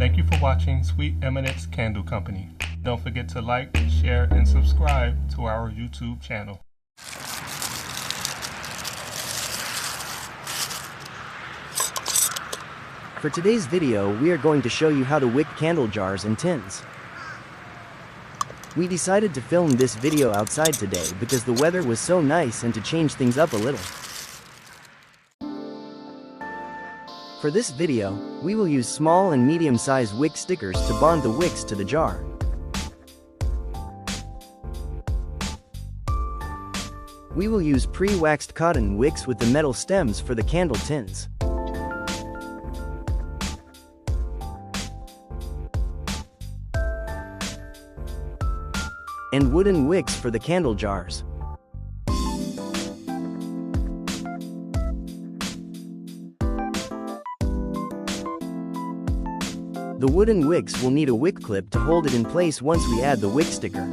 Thank you for watching Sweet Eminence Candle Company. Don't forget to like, share, and subscribe to our YouTube channel. For today's video, we are going to show you how to wick candle jars and tins. We decided to film this video outside today because the weather was so nice and to change things up a little. For this video, we will use small and medium-sized wick stickers to bond the wicks to the jar. We will use pre-waxed cotton wicks with the metal stems for the candle tins. And wooden wicks for the candle jars. The wooden wicks will need a wick clip to hold it in place once we add the wick sticker.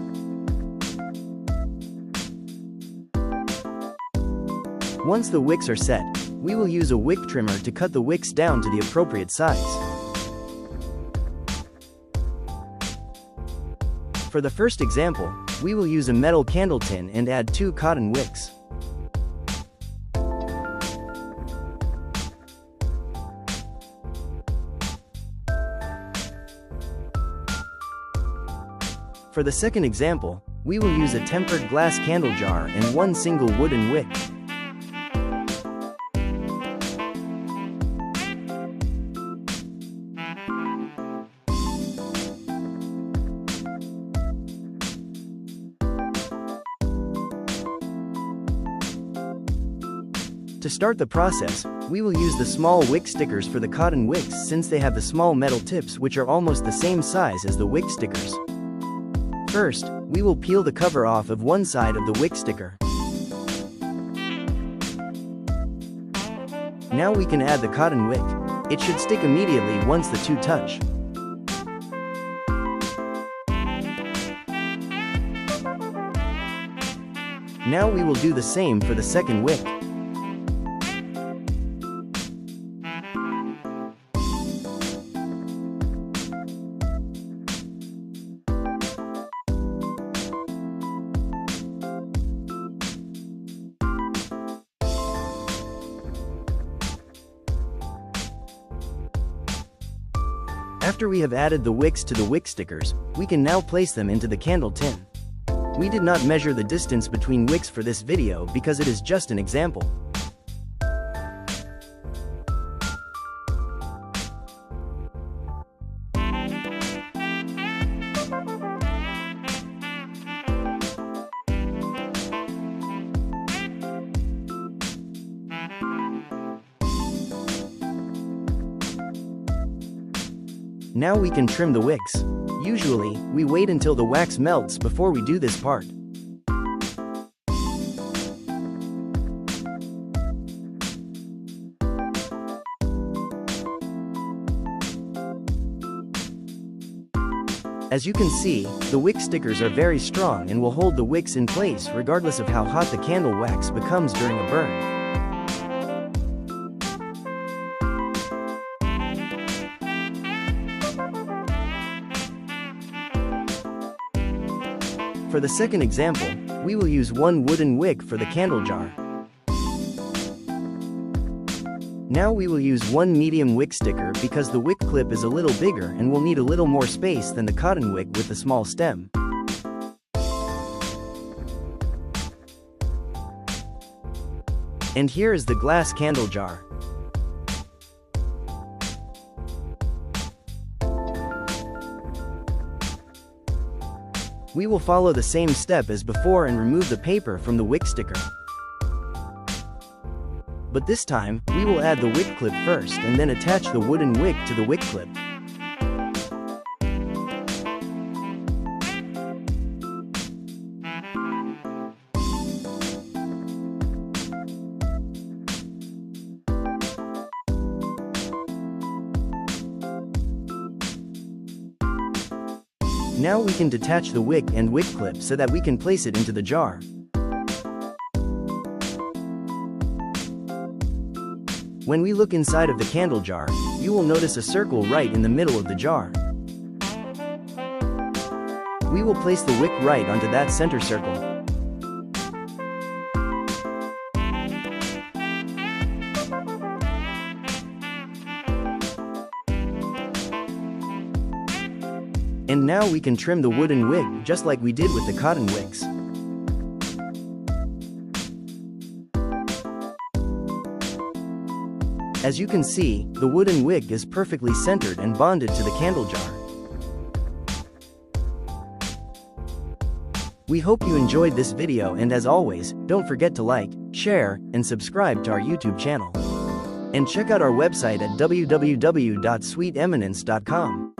Once the wicks are set, we will use a wick trimmer to cut the wicks down to the appropriate size. For the first example, we will use a metal candle tin and add 2 cotton wicks. For the second example, we will use a tempered glass candle jar and 1 single wooden wick. To start the process, we will use the small wick stickers for the cotton wicks since they have the small metal tips which are almost the same size as the wick stickers. First, we will peel the cover off of one side of the wick sticker. Now we can add the cotton wick. It should stick immediately once the two touch. Now we will do the same for the second wick. After we have added the wicks to the wick stickers, we can now place them into the candle tin. We did not measure the distance between wicks for this video because it is just an example. Now we can trim the wicks. Usually, we wait until the wax melts before we do this part. As you can see, the wick stickers are very strong and will hold the wicks in place regardless of how hot the candle wax becomes during a burn. For the second example, we will use 1 wooden wick for the candle jar. Now we will use 1 medium wick sticker because the wick clip is a little bigger and will need a little more space than the cotton wick with the small stem. And here is the glass candle jar. We will follow the same step as before and remove the paper from the wick sticker. But this time, we will add the wick clip first and then attach the wooden wick to the wick clip. Now we can detach the wick and wick clip so that we can place it into the jar. When we look inside of the candle jar, you will notice a circle right in the middle of the jar. We will place the wick right onto that center circle. And now we can trim the wooden wig just like we did with the cotton wicks. As you can see, the wooden wig is perfectly centered and bonded to the candle jar. We hope you enjoyed this video, and as always, don't forget to like, share, and subscribe to our YouTube channel. And check out our website at www.sweeteminence.com.